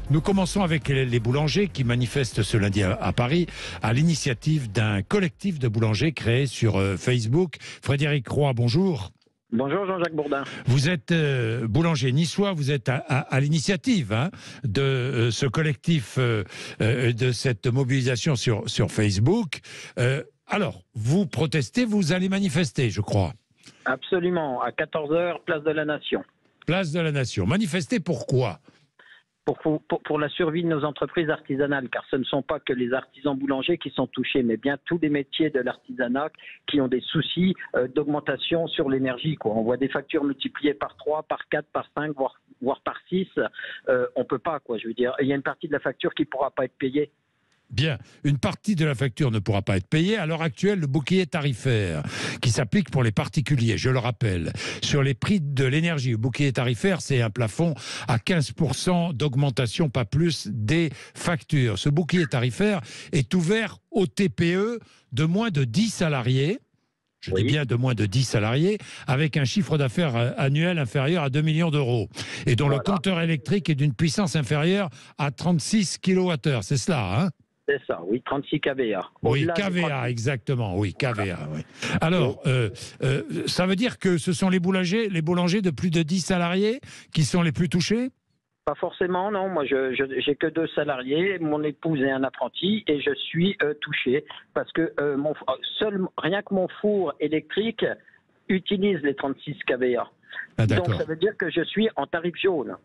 Nous commençons avec les boulangers qui manifestent ce lundi à Paris à l'initiative d'un collectif de boulangers créé sur Facebook. Frédéric Roy, bonjour. Bonjour Jean-Jacques Bourdin. Vous êtes boulanger niçois, vous êtes à l'initiative de ce collectif, de cette mobilisation sur Facebook. Alors, vous protestez, vous allez manifester, je crois. Absolument, à 14h, place de la Nation. Place de la Nation. Manifester pourquoi ? Pour la survie de nos entreprises artisanales, car ce ne sont pas que les artisans boulangers qui sont touchés, mais bien tous les métiers de l'artisanat qui ont des soucis d'augmentation sur l'énergie. On voit des factures multipliées par 3, par 4, par 5, voire par 6. On ne peut pas, je veux dire. Il y a une partie de la facture qui ne pourra pas être payée. Bien, une partie de la facture ne pourra pas être payée. À l'heure actuelle, le bouclier tarifaire qui s'applique pour les particuliers, je le rappelle, sur les prix de l'énergie. Le bouclier tarifaire, c'est un plafond à 15% d'augmentation, pas plus, des factures. Ce bouclier tarifaire est ouvert aux TPE de moins de 10 salariés. Je dis bien de moins de 10 salariés, avec un chiffre d'affaires annuel inférieur à 2 millions d'euros et dont le compteur électrique est d'une puissance inférieure à 36 kWh. C'est cela, hein ? C'est ça, oui, 36 kVA. Oui, kVA, exactement, oui, kVA. Oui. Alors, ça veut dire que ce sont les boulangers de plus de 10 salariés qui sont les plus touchés ? Pas forcément, non. Moi, j'ai que 2 salariés, mon épouse est un apprenti et je suis touché parce que rien que mon four électrique utilise les 36 kVA. Ah, donc, ça veut dire que je suis en tarif jaune.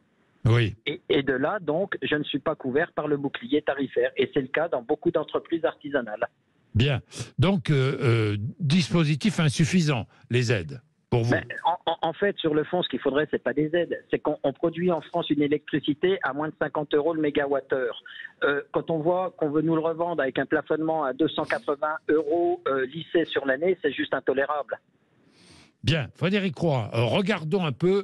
Oui. Et de là, donc, je ne suis pas couvert par le bouclier tarifaire. Et c'est le cas dans beaucoup d'entreprises artisanales. Bien. Donc, dispositif insuffisant, les aides, pour vous. En fait, sur le fond, ce qu'il faudrait, c'est pas des aides. C'est qu'on produit en France une électricité à moins de 50 € le mégawattheure. Quand on voit qu'on veut nous le revendre avec un plafonnement à 280 € lissé sur l'année, c'est juste intolérable. Bien, Frédéric Roy, regardons un peu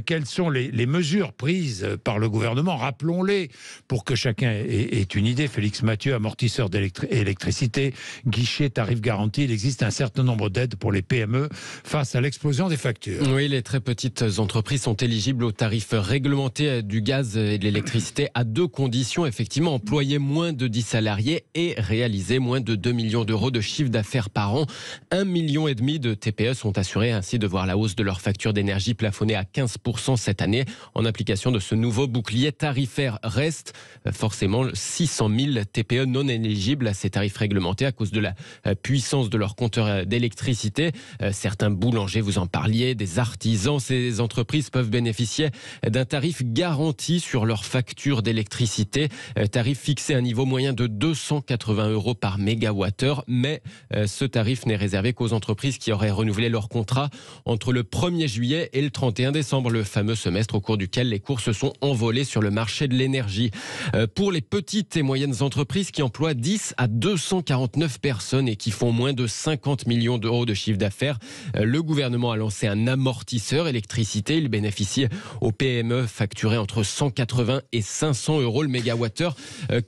quelles sont les mesures prises par le gouvernement. Rappelons-les pour que chacun ait une idée. Félix Mathieu, amortisseur d'électricité, guichet, tarif garanti. Il existe un certain nombre d'aides pour les PME face à l'explosion des factures. Oui, les très petites entreprises sont éligibles aux tarifs réglementés du gaz et de l'électricité à 2 conditions. Effectivement, employer moins de 10 salariés et réaliser moins de 2 millions d'euros de chiffre d'affaires par an. 1,5 million de TPE sont assurés ainsi de voir la hausse de leur facture d'énergie plafonnée à 15% cette année en application de ce nouveau bouclier tarifaire. Reste forcément 600 000 TPE non éligibles à ces tarifs réglementés à cause de la puissance de leur compteur d'électricité. Certains boulangers, vous en parliez, des artisans, ces entreprises peuvent bénéficier d'un tarif garanti sur leur facture d'électricité. Tarif fixé à un niveau moyen de 280 € par mégawattheure, mais ce tarif n'est réservé qu'aux entreprises qui auraient renouvelé leur contrat entre le 1er juillet et le 31 décembre, le fameux semestre au cours duquel les cours se sont envolés sur le marché de l'énergie. Pour les petites et moyennes entreprises qui emploient 10 à 249 personnes et qui font moins de 50 millions d'euros de chiffre d'affaires, le gouvernement a lancé un amortisseur électricité. Il bénéficie aux PME facturées entre 180 et 500 € le mégawattheure.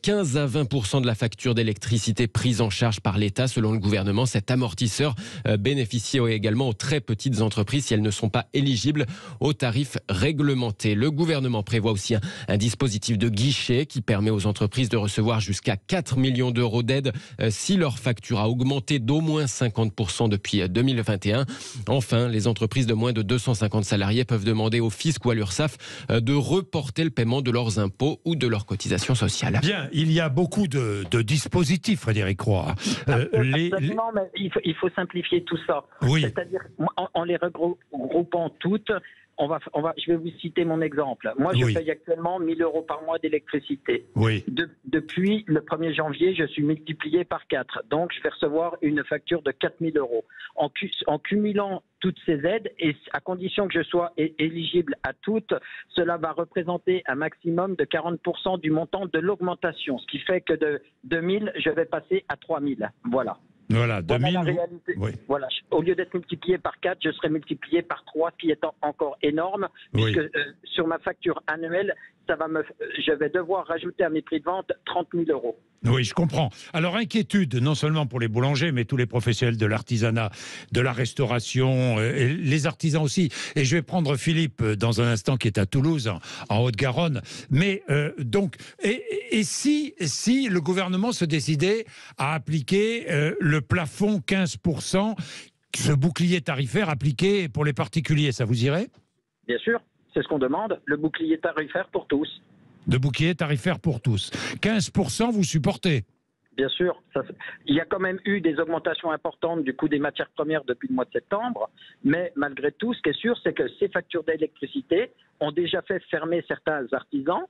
15 à 20% de la facture d'électricité prise en charge par l'État. Selon le gouvernement, cet amortisseur bénéficie également aux très petites entreprises si elles ne sont pas éligibles aux tarifs réglementés. Le gouvernement prévoit aussi un dispositif de guichet qui permet aux entreprises de recevoir jusqu'à 4 millions d'euros d'aide si leur facture a augmenté d'au moins 50% depuis 2021. Enfin, les entreprises de moins de 250 salariés peuvent demander au fisc ou à l'URSSAF de reporter le paiement de leurs impôts ou de leurs cotisations sociales. Bien, il y a beaucoup de dispositifs, Frédéric Roy. Absolument, mais il faut simplifier tout ça. Oui. C'est-à-dire, en les regroupant toutes, je vais vous citer mon exemple. Moi, je paye actuellement 1 000 € par mois d'électricité. Oui. Depuis le 1er janvier, je suis multiplié par 4. Donc, je vais recevoir une facture de 4 000 €. En cumulant toutes ces aides, et à condition que je sois éligible à toutes, cela va représenter un maximum de 40% du montant de l'augmentation. Ce qui fait que de 2 000, je vais passer à 3 000. Voilà. Voilà, 2000. La réalité. Oui. Voilà, au lieu d'être multiplié par 4, je serai multiplié par 3, ce qui est encore énorme, puisque sur ma facture annuelle, je vais devoir rajouter à mes prix de vente 30 000 euros. Oui, je comprends. Alors, inquiétude, non seulement pour les boulangers, mais tous les professionnels de l'artisanat, de la restauration, et les artisans aussi. Et je vais prendre Philippe dans un instant, qui est à Toulouse, en Haute-Garonne. Mais donc, si le gouvernement se décidait à appliquer le plafond 15%, ce bouclier tarifaire appliqué pour les particuliers, ça vous irait? Bien sûr, c'est ce qu'on demande, le bouclier tarifaire pour tous. De bouclier tarifaire pour tous. 15%, vous supportez? Bien sûr. Il y a quand même eu des augmentations importantes du coût des matières premières depuis le mois de septembre, mais malgré tout, ce qui est sûr, c'est que ces factures d'électricité ont déjà fait fermer certains artisans.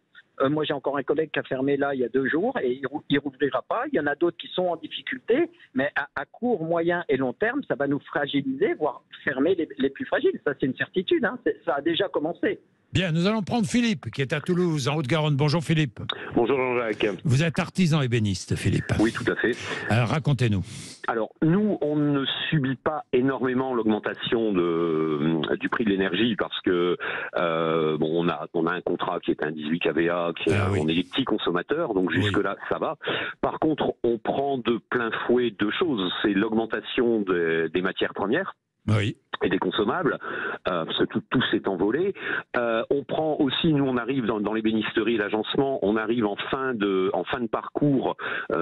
Moi, j'ai encore un collègue qui a fermé là il y a 2 jours et il ne rouvrira pas. Il y en a d'autres qui sont en difficulté, mais à court, moyen et long terme, ça va nous fragiliser, voire fermer les plus fragiles. Ça, c'est une certitude. Hein. Ça a déjà commencé. Bien, nous allons prendre Philippe, qui est à Toulouse, en Haute-Garonne. Bonjour Philippe. Bonjour Jean-Jacques. Vous êtes artisan ébéniste, Philippe. Oui, tout à fait. Alors, racontez-nous. Alors, nous, on ne subit pas énormément l'augmentation du prix de l'énergie parce que on a un contrat qui est un 18 kVA, oui. On est des petits consommateurs, donc jusque-là, ça va. Par contre, on prend de plein fouet 2 choses. C'est l'augmentation des matières premières. Oui. Et des consommables, parce que tout s'est envolé. On prend aussi, nous on arrive dans l'ébénisterie et l'agencement, on arrive en fin de parcours dans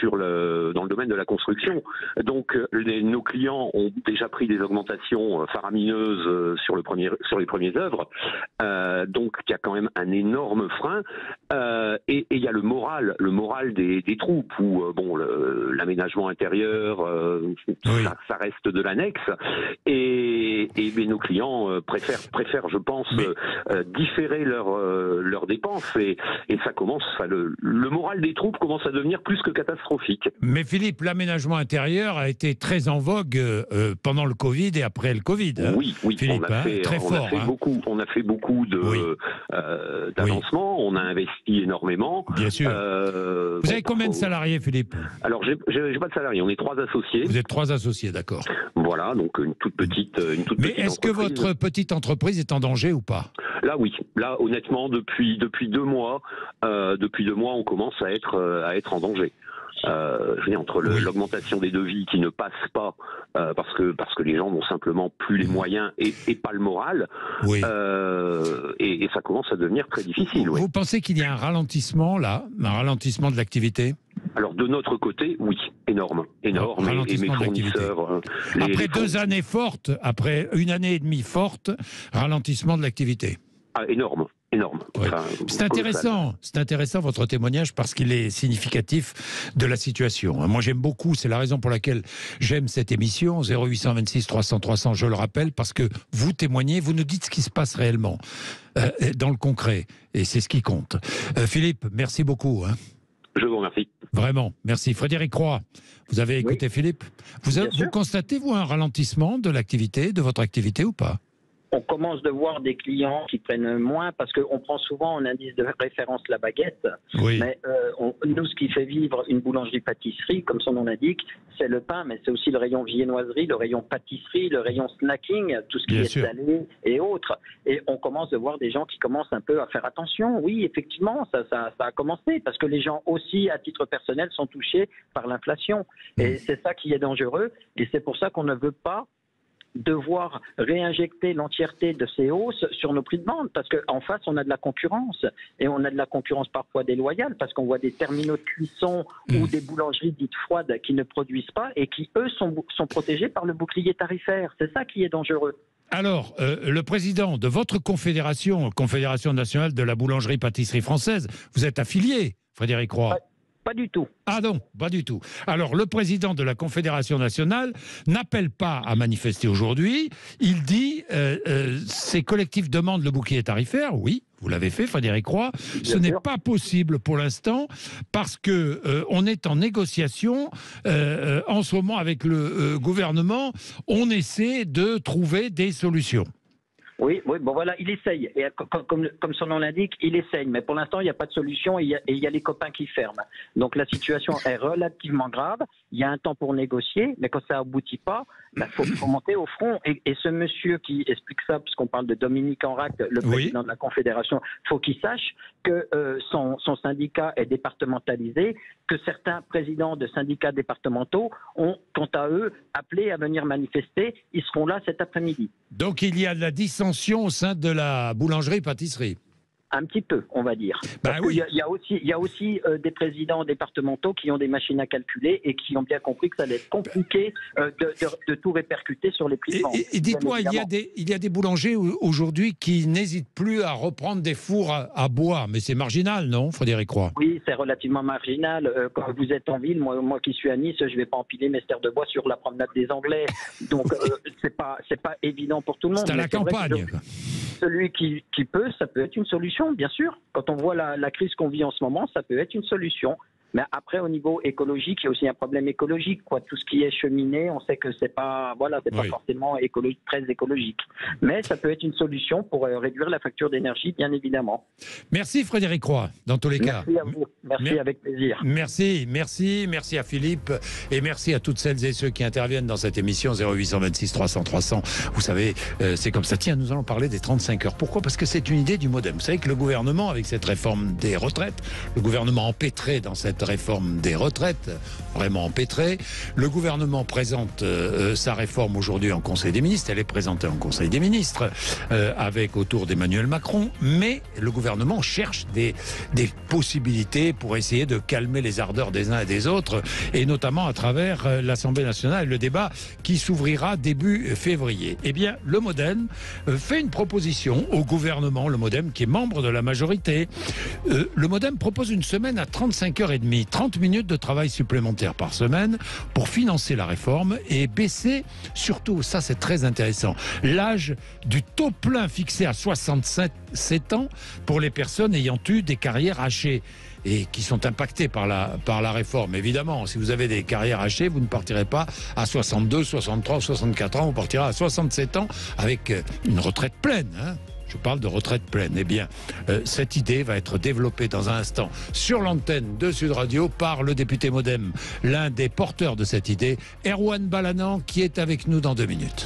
le domaine de la construction. Donc nos clients ont déjà pris des augmentations faramineuses sur les premières œuvres. Donc il y a quand même un énorme frein. Et il y a le moral des troupes où l'aménagement intérieur, ça reste de l'annexe. Et nos clients préfèrent, je pense, différer leurs dépenses et ça commence. Le moral des troupes commence à devenir plus que catastrophique. Mais Philippe, l'aménagement intérieur a été très en vogue pendant le Covid et après le Covid. Oui, Philippe, on a fait beaucoup d'avancements, on a investi énormément. Bien sûr. Vous avez combien de salariés, Philippe? Alors, j'ai pas de salariés, on est 3 associés. Vous êtes 3 associés, d'accord. Voilà, donc une toute petite Mais est-ce que votre petite entreprise est en danger ou pas? Là, oui. Là, honnêtement, depuis 2 mois, on commence à être en danger. Entre l'augmentation des devis qui ne passent pas parce que les gens n'ont simplement plus les moyens et pas le moral, et ça commence à devenir très difficile. Vous pensez qu'il y a un ralentissement là, un ralentissement de l'activité? Alors de notre côté, oui, énorme. Et mes fournisseurs. Après 2 années fortes, après 1 année et demie forte, ralentissement de l'activité. Ah, énorme. Oui. C'est intéressant votre témoignage parce qu'il est significatif de la situation. Moi j'aime beaucoup, c'est la raison pour laquelle j'aime cette émission, 0826 300 300, je le rappelle, parce que vous témoignez, vous nous dites ce qui se passe réellement, dans le concret, et c'est ce qui compte. Philippe, merci beaucoup. Je vous remercie. Vraiment, merci. Frédéric Roy, vous avez écouté Philippe. Vous constatez, vous, un ralentissement de votre activité ou pas? On commence de voir des clients qui prennent moins parce qu'on prend souvent en indice de référence la baguette. Oui. Mais nous, ce qui fait vivre une boulangerie-pâtisserie, comme son nom l'indique, c'est le pain, mais c'est aussi le rayon viennoiserie, le rayon pâtisserie, le rayon snacking, tout ce qui est salé et autres. Et on commence de voir des gens qui commencent un peu à faire attention. Oui, effectivement, ça a commencé parce que les gens aussi, à titre personnel, sont touchés par l'inflation. Et c'est ça qui est dangereux. Et c'est pour ça qu'on ne veut pas devoir réinjecter l'entièreté de ces hausses sur nos prix de vente, parce qu'en face, on a de la concurrence, et on a de la concurrence parfois déloyale, parce qu'on voit des terminaux de cuisson ou des boulangeries dites froides qui ne produisent pas et qui, eux, sont protégés par le bouclier tarifaire. C'est ça qui est dangereux. Alors, le président de votre confédération, Confédération nationale de la boulangerie-pâtisserie française, vous êtes affilié, Frédéric Roy? Pas du tout. Ah non, pas du tout. Alors, le président de la Confédération nationale n'appelle pas à manifester aujourd'hui. Il dit, ces collectifs demandent le bouclier tarifaire. Oui, vous l'avez fait, Frédéric Roy. Ce n'est pas possible pour l'instant parce que on est en négociation en ce moment avec le gouvernement. On essaie de trouver des solutions. Oui, bon voilà, il essaye. Et comme son nom l'indique, il essaye. Mais pour l'instant, il n'y a pas de solution et il y a les copains qui ferment. Donc la situation est relativement grave. Il y a un temps pour négocier, mais quand ça n'aboutit pas, il faut monter au front. Et ce monsieur qui explique ça, puisqu'on parle de Dominique Enrac, le président de la Confédération, il faut qu'il sache que son syndicat est départementalisé, que certains présidents de syndicats départementaux ont, quant à eux, appelé à venir manifester. Ils seront là cet après-midi. Donc il y a de la dissension au sein de la boulangerie-pâtisserie. Un petit peu, on va dire. Oui. Il y a aussi des présidents départementaux qui ont des machines à calculer et qui ont bien compris que ça allait être compliqué de tout répercuter sur les prix de vente. Et dites-moi, il y a des boulangers aujourd'hui qui n'hésitent plus à reprendre des fours à bois, mais c'est marginal, non, Frédéric Roy? Oui, c'est relativement marginal. Quand vous êtes en ville, moi qui suis à Nice, je ne vais pas empiler mes stères de bois sur la promenade des Anglais. Donc, c'est pas évident pour tout le monde. C'est à la campagne. Celui qui peut, ça peut être une solution, bien sûr. Quand on voit la crise qu'on vit en ce moment, ça peut être une solution. Mais après, au niveau écologique, il y a aussi un problème écologique, quoi. Tout ce qui est cheminée, on sait que c'est pas forcément très écologique. Mais ça peut être une solution pour réduire la facture d'énergie, bien évidemment. Merci Frédéric Roy, dans tous les cas. Merci à vous. Merci, avec plaisir. Merci à Philippe et merci à toutes celles et ceux qui interviennent dans cette émission 0826 300 300. Vous savez, c'est comme ça. Tiens, nous allons parler des 35 heures. Pourquoi? Parce que c'est une idée du MoDem. Vous savez que le gouvernement, avec cette réforme des retraites, le gouvernement empêtré dans cette réforme des retraites, vraiment empêtrée. Le gouvernement présente sa réforme aujourd'hui en Conseil des ministres. Elle est présentée en Conseil des ministres avec autour d'Emmanuel Macron. Mais le gouvernement cherche des possibilités pour essayer de calmer les ardeurs des uns et des autres, et notamment à travers l'Assemblée nationale, le débat qui s'ouvrira début février. Eh bien, le MoDem fait une proposition au gouvernement, le MoDem qui est membre de la majorité. Le MoDem propose une semaine à 35h30. 30 minutes de travail supplémentaire par semaine pour financer la réforme et baisser, surtout, ça c'est très intéressant, l'âge du taux plein fixé à 67 ans pour les personnes ayant eu des carrières hachées et qui sont impactées par la réforme. Évidemment, si vous avez des carrières hachées, vous ne partirez pas à 62, 63, 64 ans, vous partirez à 67 ans avec une retraite pleine, hein. Je parle de retraite pleine. Eh bien, cette idée va être développée dans un instant sur l'antenne de Sud Radio par le député MoDem, l'un des porteurs de cette idée, Erwan Balanant, qui est avec nous dans 2 minutes.